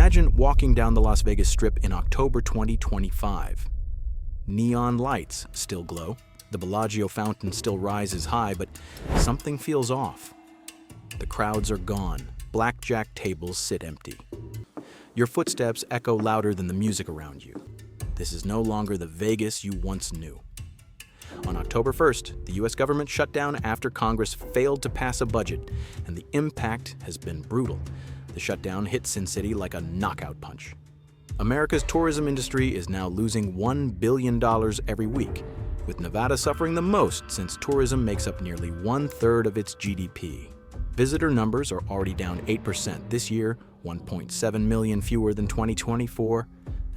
Imagine walking down the Las Vegas Strip in October 2025. Neon lights still glow, the Bellagio fountain still rises high, but something feels off. The crowds are gone, blackjack tables sit empty. Your footsteps echo louder than the music around you. This is no longer the Vegas you once knew. On October 1st, the U.S. government shut down after Congress failed to pass a budget, and the impact has been brutal. The shutdown hit Sin City like a knockout punch. America's tourism industry is now losing $1 billion every week, with Nevada suffering the most since tourism makes up nearly 1/3 of its GDP. Visitor numbers are already down 8% this year, 1.7 million fewer than 2024,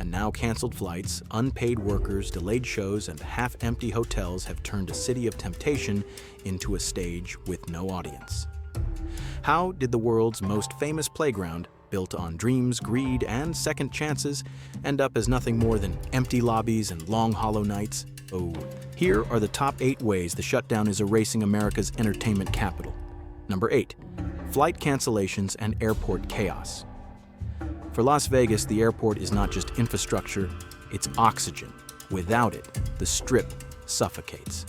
and now canceled flights, unpaid workers, delayed shows, and half-empty hotels have turned a city of temptation into a stage with no audience. How did the world's most famous playground, built on dreams, greed, and second chances, end up as nothing more than empty lobbies and long hollow nights? Oh, here are the top 8 ways the shutdown is erasing America's entertainment capital. Number 8, flight cancellations and airport chaos. For Las Vegas, the airport is not just infrastructure, it's oxygen. Without it, the Strip suffocates.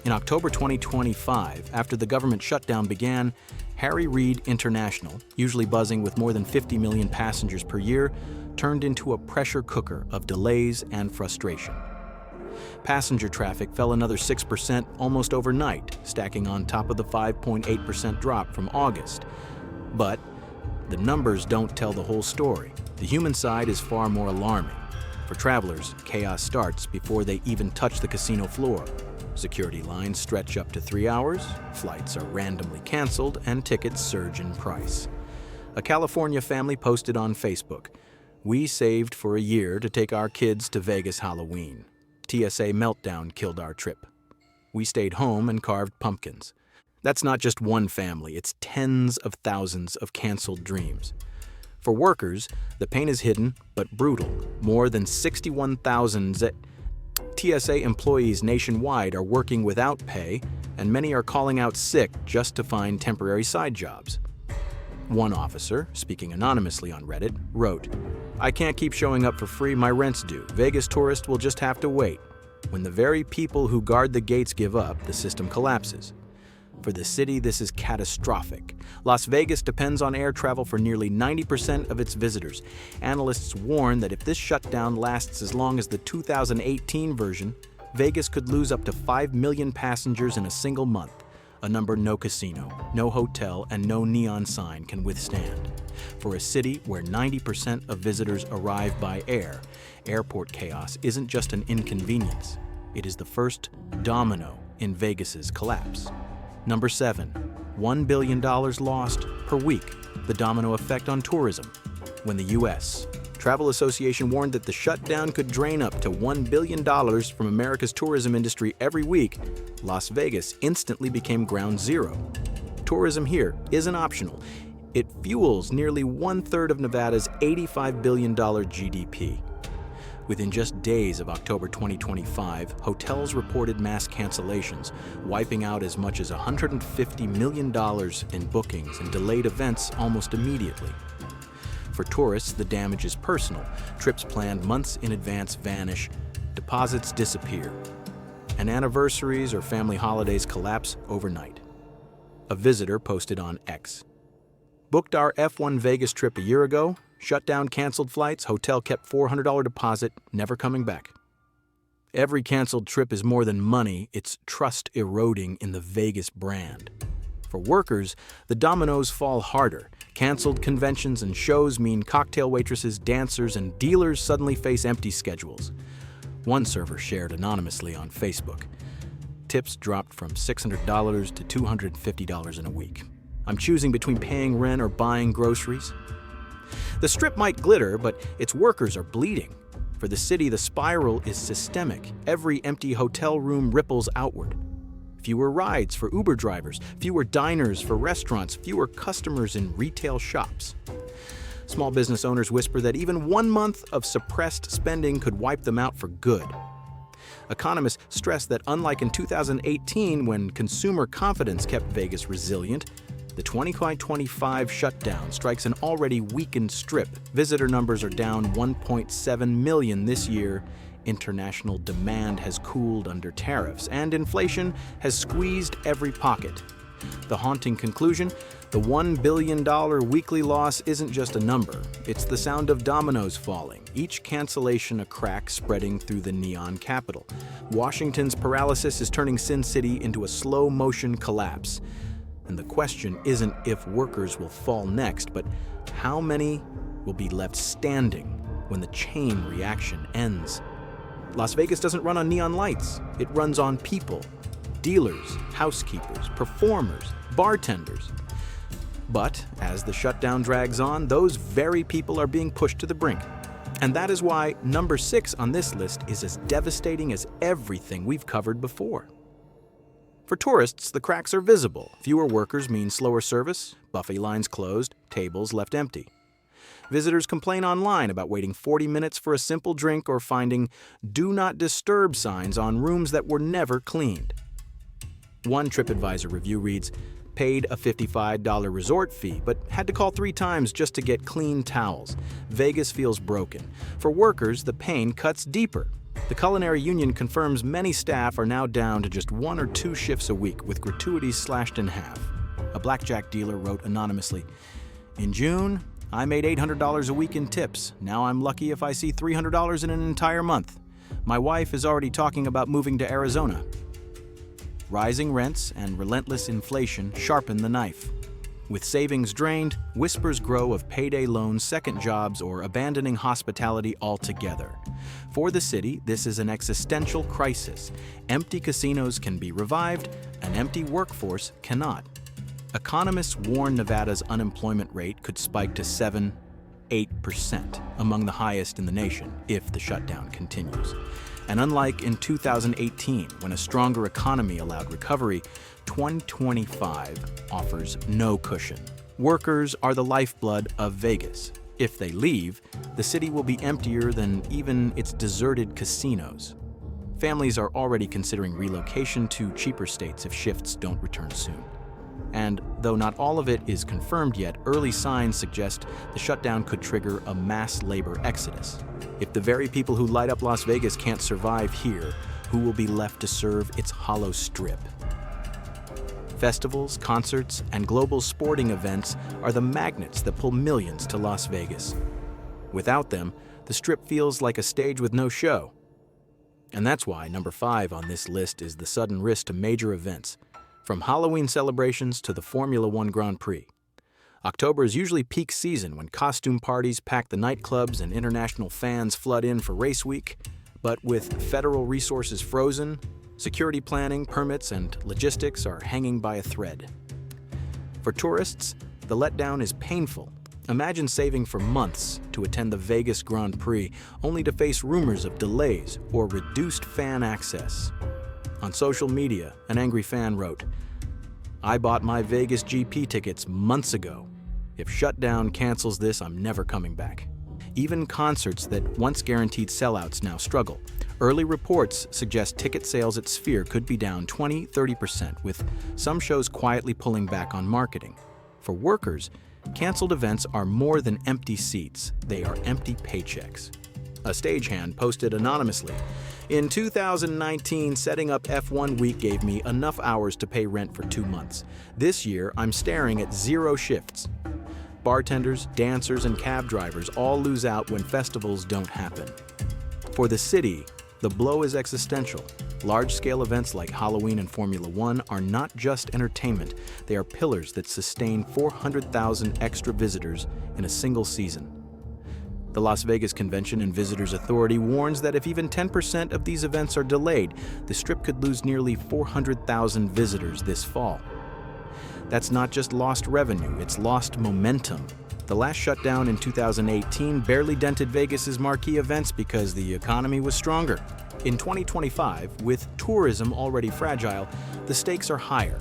In October 2025, after the government shutdown began, Harry Reid International, usually buzzing with more than 50 million passengers per year, turned into a pressure cooker of delays and frustration. Passenger traffic fell another 6% almost overnight, stacking on top of the 5.8% drop from August. But the numbers don't tell the whole story. The human side is far more alarming. For travelers, chaos starts before they even touch the casino floor. Security lines stretch up to 3 hours, flights are randomly canceled, and tickets surge in price. A California family posted on Facebook, "We saved for a year to take our kids to Vegas Halloween. TSA meltdown killed our trip. We stayed home and carved pumpkins." That's not just one family, it's tens of thousands of canceled dreams. For workers, the pain is hidden but brutal. More than 61,000 TSA employees nationwide are working without pay, and many are calling out sick just to find temporary side jobs. One officer, speaking anonymously on Reddit, wrote, "I can't keep showing up for free, my rent's due. Vegas tourists will just have to wait. When the very people who guard the gates give up, the system collapses." For the city, this is catastrophic. Las Vegas depends on air travel for nearly 90% of its visitors. Analysts warn that if this shutdown lasts as long as the 2018 version, Vegas could lose up to 5 million passengers in a single month, a number no casino, no hotel, and no neon sign can withstand. For a city where 90% of visitors arrive by air, airport chaos isn't just an inconvenience. It is the first domino in Vegas's collapse. Number 7, $1 billion lost per week, the domino effect on tourism. When the U.S. Travel Association warned that the shutdown could drain up to $1 billion from America's tourism industry every week, Las Vegas instantly became ground zero. Tourism here isn't optional. It fuels nearly 1/3 of Nevada's $85 billion GDP. Within just days of October 2025, hotels reported mass cancellations, wiping out as much as $150 million in bookings and delayed events almost immediately. For tourists, the damage is personal. Trips planned months in advance vanish, deposits disappear, and anniversaries or family holidays collapse overnight. A visitor posted on X, "Booked our F1 Vegas trip a year ago, shutdown canceled flights, hotel kept $400 deposit, never coming back." Every canceled trip is more than money, it's trust eroding in the Vegas brand. For workers, the dominoes fall harder. Canceled conventions and shows mean cocktail waitresses, dancers, and dealers suddenly face empty schedules. One server shared anonymously on Facebook, "Tips dropped from $600 to $250 in a week. I'm choosing between paying rent or buying groceries." The Strip might glitter, but its workers are bleeding. For the city, the spiral is systemic. Every empty hotel room ripples outward. Fewer rides for Uber drivers, fewer diners for restaurants, fewer customers in retail shops. Small business owners whisper that even 1 month of suppressed spending could wipe them out for good. Economists stress that unlike in 2018, when consumer confidence kept Vegas resilient, The 2025 shutdown strikes an already weakened Strip. Visitor numbers are down 1.7 million this year. International demand has cooled under tariffs, and inflation has squeezed every pocket. The haunting conclusion: the $1 billion weekly loss isn't just a number. It's the sound of dominoes falling, each cancellation a crack spreading through the neon capital. Washington's paralysis is turning Sin City into a slow-motion collapse. And the question isn't if workers will fall next, but how many will be left standing when the chain reaction ends. Las Vegas doesn't run on neon lights. It runs on people. Dealers, housekeepers, performers, bartenders. But as the shutdown drags on, those very people are being pushed to the brink. And that is why number 6 on this list is as devastating as everything we've covered before. For tourists, the cracks are visible. Fewer workers mean slower service, buffet lines closed, tables left empty. Visitors complain online about waiting 40 minutes for a simple drink or finding "Do Not Disturb" signs on rooms that were never cleaned. One TripAdvisor review reads, "Paid a $55 resort fee, but had to call 3 times just to get clean towels. Vegas feels broken. For workers, the pain cuts deeper." The Culinary Union confirms many staff are now down to just 1 or 2 shifts a week, with gratuities slashed in half. A blackjack dealer wrote anonymously, "In June, I made $800 a week in tips. Now I'm lucky if I see $300 in an entire month. My wife is already talking about moving to Arizona." Rising rents and relentless inflation sharpen the knife. With savings drained, whispers grow of payday loans, second jobs, or abandoning hospitality altogether. For the city, this is an existential crisis. Empty casinos can be revived, an empty workforce cannot. Economists warn Nevada's unemployment rate could spike to 7–8%, among the highest in the nation, if the shutdown continues. And unlike in 2018, when a stronger economy allowed recovery, 2025 offers no cushion. Workers are the lifeblood of Vegas. If they leave, the city will be emptier than even its deserted casinos. Families are already considering relocation to cheaper states if shifts don't return soon. And though not all of it is confirmed yet, early signs suggest the shutdown could trigger a mass labor exodus. If the very people who light up Las Vegas can't survive here, who will be left to serve its hollow Strip? Festivals, concerts, and global sporting events are the magnets that pull millions to Las Vegas. Without them, the Strip feels like a stage with no show. And that's why number 5 on this list is the sudden risk to major events, from Halloween celebrations to the Formula One Grand Prix. October is usually peak season when costume parties pack the nightclubs and international fans flood in for race week. But with federal resources frozen, security planning, permits, and logistics are hanging by a thread. For tourists, the letdown is painful. Imagine saving for months to attend the Vegas Grand Prix, only to face rumors of delays or reduced fan access. On social media, an angry fan wrote, "I bought my Vegas GP tickets months ago. If Shutdown cancels this, I'm never coming back." Even concerts that once guaranteed sellouts now struggle. Early reports suggest ticket sales at Sphere could be down 20–30%, with some shows quietly pulling back on marketing. For workers, canceled events are more than empty seats. They are empty paychecks. A stagehand posted anonymously, "In 2019, setting up F1 week gave me enough hours to pay rent for 2 months. This year, I'm staring at 0 shifts." Bartenders, dancers, and cab drivers all lose out when festivals don't happen. For the city, the blow is existential. Large-scale events like Halloween and Formula One are not just entertainment. They are pillars that sustain 400,000 extra visitors in a single season. The Las Vegas Convention and Visitors Authority warns that if even 10% of these events are delayed, the Strip could lose nearly 400,000 visitors this fall. That's not just lost revenue, it's lost momentum. The last shutdown in 2018 barely dented Vegas's marquee events because the economy was stronger. In 2025, with tourism already fragile, the stakes are higher.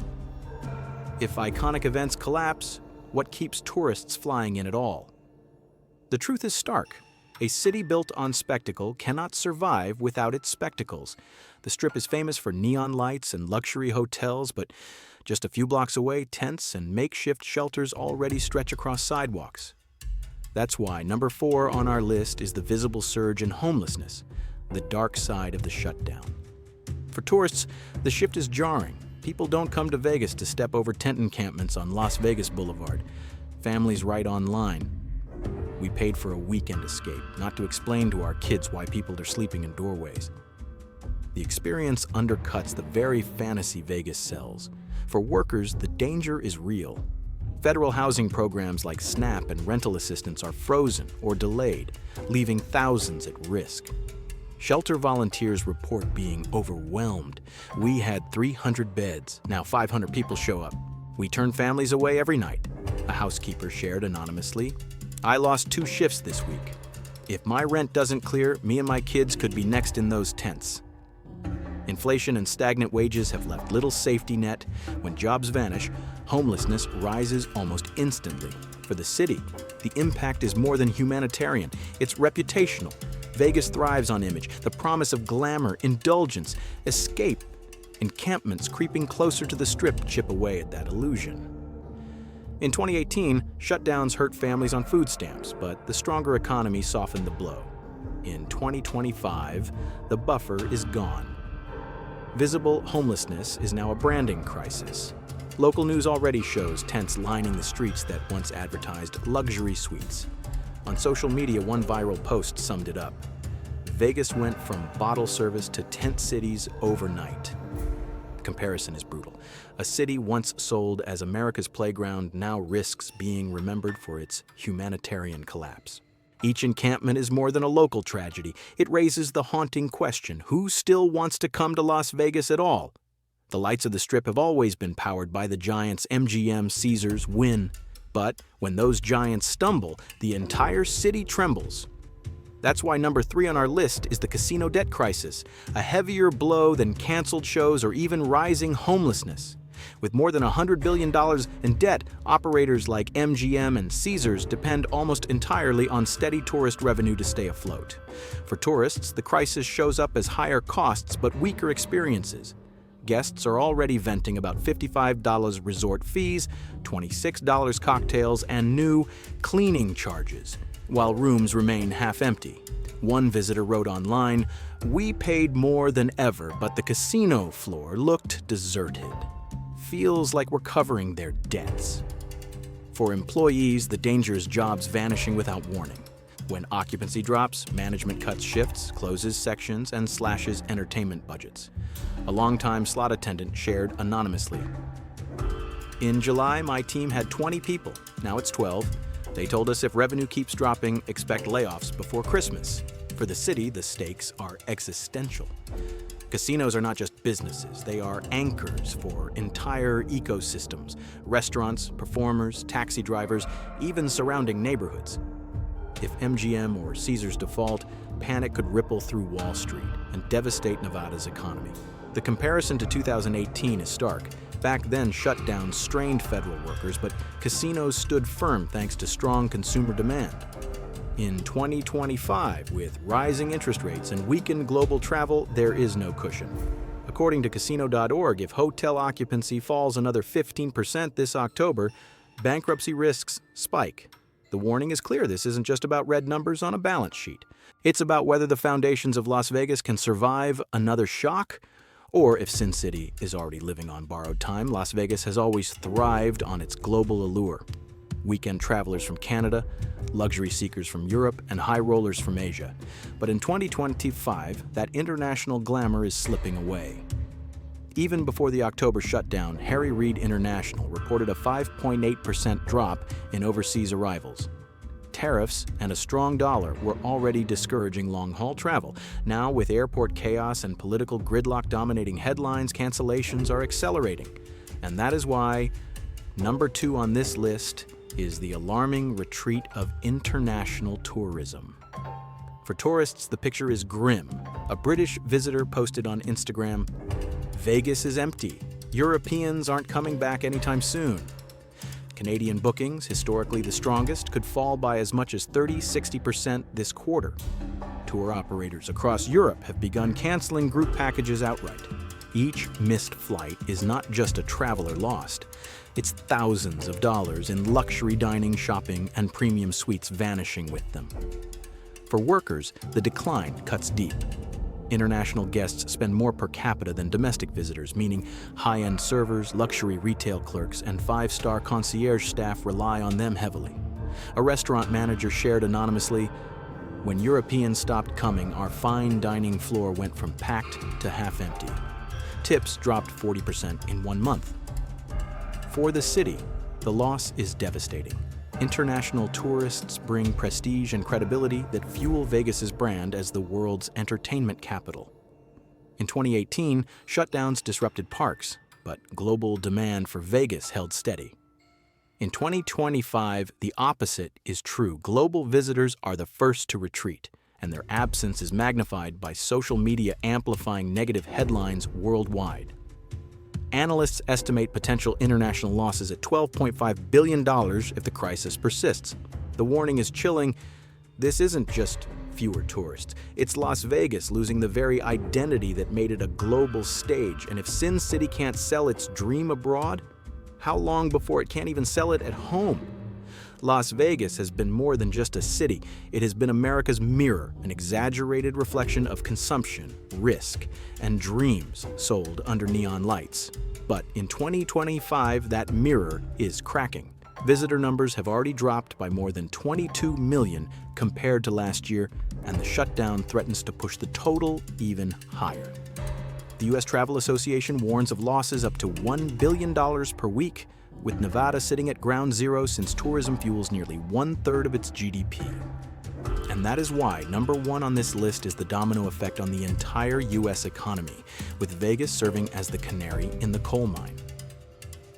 If iconic events collapse, what keeps tourists flying in at all? The truth is stark. A city built on spectacle cannot survive without its spectacles. The Strip is famous for neon lights and luxury hotels, but just a few blocks away, tents and makeshift shelters already stretch across sidewalks. That's why number 4 on our list is the visible surge in homelessness, the dark side of the shutdown. For tourists, the shift is jarring. People don't come to Vegas to step over tent encampments on Las Vegas Boulevard. Families write online. We paid for a weekend escape, not to explain to our kids why people are sleeping in doorways. The experience undercuts the very fantasy Vegas sells. For workers, the danger is real. Federal housing programs like SNAP and rental assistance are frozen or delayed, leaving thousands at risk. Shelter volunteers report being overwhelmed. We had 300 beds. Now 500 people show up. We turn families away every night, a housekeeper shared anonymously. I lost 2 shifts this week. If my rent doesn't clear, me and my kids could be next in those tents. Inflation and stagnant wages have left little safety net. When jobs vanish, homelessness rises almost instantly. For the city, the impact is more than humanitarian. It's reputational. Vegas thrives on image, the promise of glamour, indulgence, escape. Encampments creeping closer to the Strip chip away at that illusion. In 2018, shutdowns hurt families on food stamps, but the stronger economy softened the blow. In 2025, the buffer is gone. Visible homelessness is now a branding crisis. Local news already shows tents lining the streets that once advertised luxury suites. On social media, one viral post summed it up. Vegas went from bottle service to tent cities overnight. The comparison is brutal. A city once sold as America's playground now risks being remembered for its humanitarian collapse. Each encampment is more than a local tragedy. It raises the haunting question, who still wants to come to Las Vegas at all? The lights of the Strip have always been powered by the giants MGM, Caesars, Wynn. But when those giants stumble, the entire city trembles. That's why number 3 on our list is the casino debt crisis, a heavier blow than canceled shows or even rising homelessness. With more than $100 billion in debt, operators like MGM and Caesars depend almost entirely on steady tourist revenue to stay afloat. For tourists, the crisis shows up as higher costs but weaker experiences. Guests are already venting about $55 resort fees, $26 cocktails, and new cleaning charges, while rooms remain half empty. One visitor wrote online, "We paid more than ever, but the casino floor looked deserted. Feels like we're covering their debts." For employees, the danger is jobs vanishing without warning. When occupancy drops, management cuts shifts, closes sections, and slashes entertainment budgets. A longtime slot attendant shared anonymously. In July, my team had 20 people. Now it's 12. They told us if revenue keeps dropping, expect layoffs before Christmas. For the city, the stakes are existential. Casinos are not just businesses, they are anchors for entire ecosystems, restaurants, performers, taxi drivers, even surrounding neighborhoods. If MGM or Caesars default, panic could ripple through Wall Street and devastate Nevada's economy. The comparison to 2018 is stark. Back then, shutdowns strained federal workers, but casinos stood firm thanks to strong consumer demand. In 2025, with rising interest rates and weakened global travel, there is no cushion. According to casino.org, if hotel occupancy falls another 15% this October, bankruptcy risks spike. The warning is clear. This isn't just about red numbers on a balance sheet. It's about whether the foundations of Las Vegas can survive another shock, or if Sin City is already living on borrowed time. Las Vegas has always thrived on its global allure. Weekend travelers from Canada, luxury seekers from Europe, and high rollers from Asia. But in 2025, that international glamour is slipping away. Even before the October shutdown, Harry Reid International reported a 5.8% drop in overseas arrivals. Tariffs and a strong dollar were already discouraging long-haul travel. Now, with airport chaos and political gridlock dominating headlines, cancellations are accelerating. And that is why number 2 on this list is the alarming retreat of international tourism. For tourists, the picture is grim. A British visitor posted on Instagram, "Vegas is empty. Europeans aren't coming back anytime soon." Canadian bookings, historically the strongest, could fall by as much as 30–60% this quarter. Tour operators across Europe have begun canceling group packages outright. Each missed flight is not just a traveler lost. It's thousands of dollars in luxury dining, shopping, and premium suites vanishing with them. For workers, the decline cuts deep. International guests spend more per capita than domestic visitors, meaning high-end servers, luxury retail clerks, and five-star concierge staff rely on them heavily. A restaurant manager shared anonymously, "When Europeans stopped coming, our fine dining floor went from packed to half empty. Tips dropped 40% in 1 month." For the city, the loss is devastating. International tourists bring prestige and credibility that fuel Vegas's brand as the world's entertainment capital. In 2018, shutdowns disrupted parks, but global demand for Vegas held steady. In 2025, the opposite is true. Global visitors are the first to retreat, and their absence is magnified by social media amplifying negative headlines worldwide. Analysts estimate potential international losses at $12.5 billion if the crisis persists. The warning is chilling. This isn't just fewer tourists. It's Las Vegas losing the very identity that made it a global stage. And if Sin City can't sell its dream abroad, how long before it can't even sell it at home? Las Vegas has been more than just a city. It has been America's mirror, an exaggerated reflection of consumption, risk, and dreams sold under neon lights. But in 2025, that mirror is cracking. Visitor numbers have already dropped by more than 22 million compared to last year, and the shutdown threatens to push the total even higher. The U.S. Travel Association warns of losses up to $1 billion per week, with Nevada sitting at ground zero since tourism fuels nearly 1/3 of its GDP. And that is why number one on this list is the domino effect on the entire U.S. economy, with Vegas serving as the canary in the coal mine.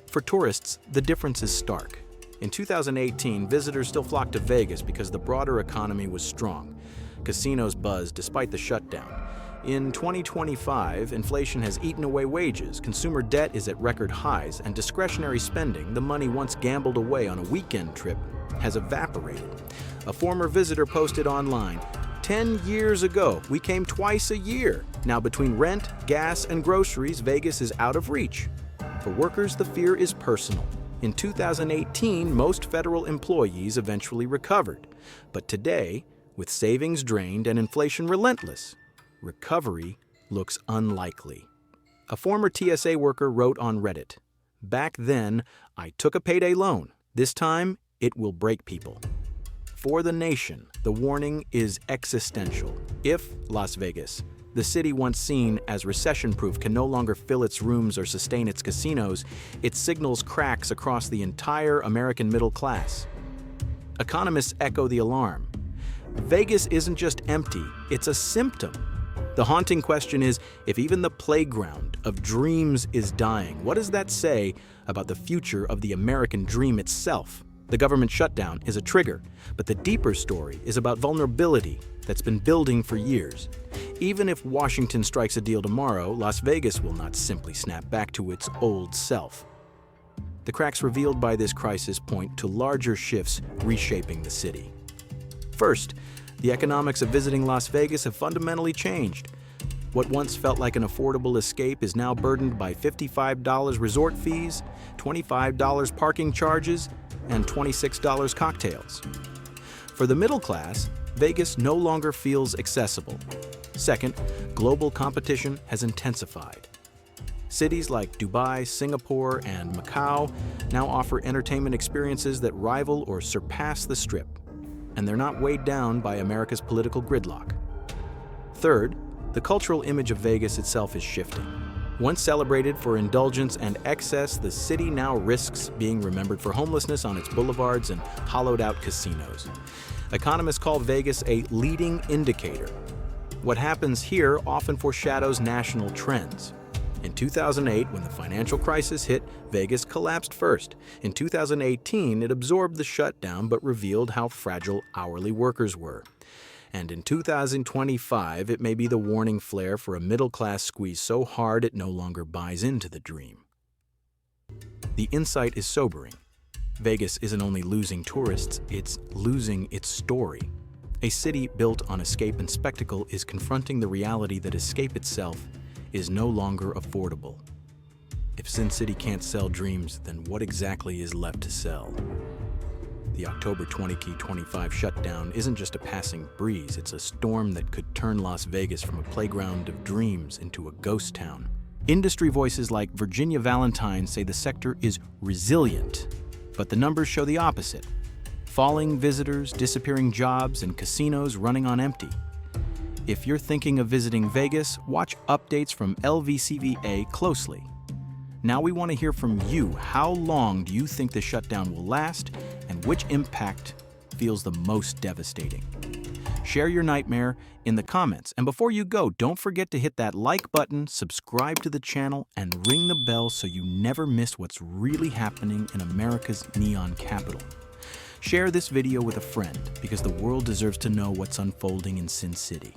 For tourists, the difference is stark. In 2018, visitors still flocked to Vegas because the broader economy was strong. Casinos buzzed despite the shutdown. In 2025, inflation has eaten away wages, consumer debt is at record highs, and discretionary spending, the money once gambled away on a weekend trip, has evaporated. A former visitor posted online, 10 years ago, we came twice a year. Now between rent, gas, and groceries, Vegas is out of reach. For workers, the fear is personal. In 2018, most federal employees eventually recovered. But today, with savings drained and inflation relentless, recovery looks unlikely. A former TSA worker wrote on Reddit, "Back then, I took a payday loan. This time, it will break people." For the nation, the warning is existential. If Las Vegas, the city once seen as recession-proof, can no longer fill its rooms or sustain its casinos, it signals cracks across the entire American middle class. Economists echo the alarm. Vegas isn't just empty, it's a symptom. The haunting question is, if even the playground of dreams is dying, what does that say about the future of the American dream itself? The government shutdown is a trigger, but the deeper story is about vulnerability that's been building for years. Even if Washington strikes a deal tomorrow, Las Vegas will not simply snap back to its old self. The cracks revealed by this crisis point to larger shifts reshaping the city. First, the economics of visiting Las Vegas have fundamentally changed. What once felt like an affordable escape is now burdened by $55 resort fees, $25 parking charges, and $26 cocktails. For the middle class, Vegas no longer feels accessible. Second, global competition has intensified. Cities like Dubai, Singapore, and Macau now offer entertainment experiences that rival or surpass the Strip, and they're not weighed down by America's political gridlock. Third, the cultural image of Vegas itself is shifting. Once celebrated for indulgence and excess, the city now risks being remembered for homelessness on its boulevards and hollowed-out casinos. Economists call Vegas a leading indicator. What happens here often foreshadows national trends. In 2008, when the financial crisis hit, Vegas collapsed first. In 2018, it absorbed the shutdown but revealed how fragile hourly workers were. And in 2025, it may be the warning flare for a middle-class squeeze so hard it no longer buys into the dream. The insight is sobering. Vegas isn't only losing tourists, it's losing its story. A city built on escape and spectacle is confronting the reality that escape itself is no longer affordable. If Sin City can't sell dreams, then what exactly is left to sell? The October 2025 shutdown isn't just a passing breeze, it's a storm that could turn Las Vegas from a playground of dreams into a ghost town. Industry voices like Virginia Valentine say the sector is resilient, but the numbers show the opposite. Falling visitors, disappearing jobs, and casinos running on empty. If you're thinking of visiting Vegas, watch updates from LVCVA closely. Now we want to hear from you. How long do you think the shutdown will last, and which impact feels the most devastating? Share your nightmare in the comments. And before you go, don't forget to hit that like button, subscribe to the channel, and ring the bell so you never miss what's really happening in America's neon capital. Share this video with a friend because the world deserves to know what's unfolding in Sin City.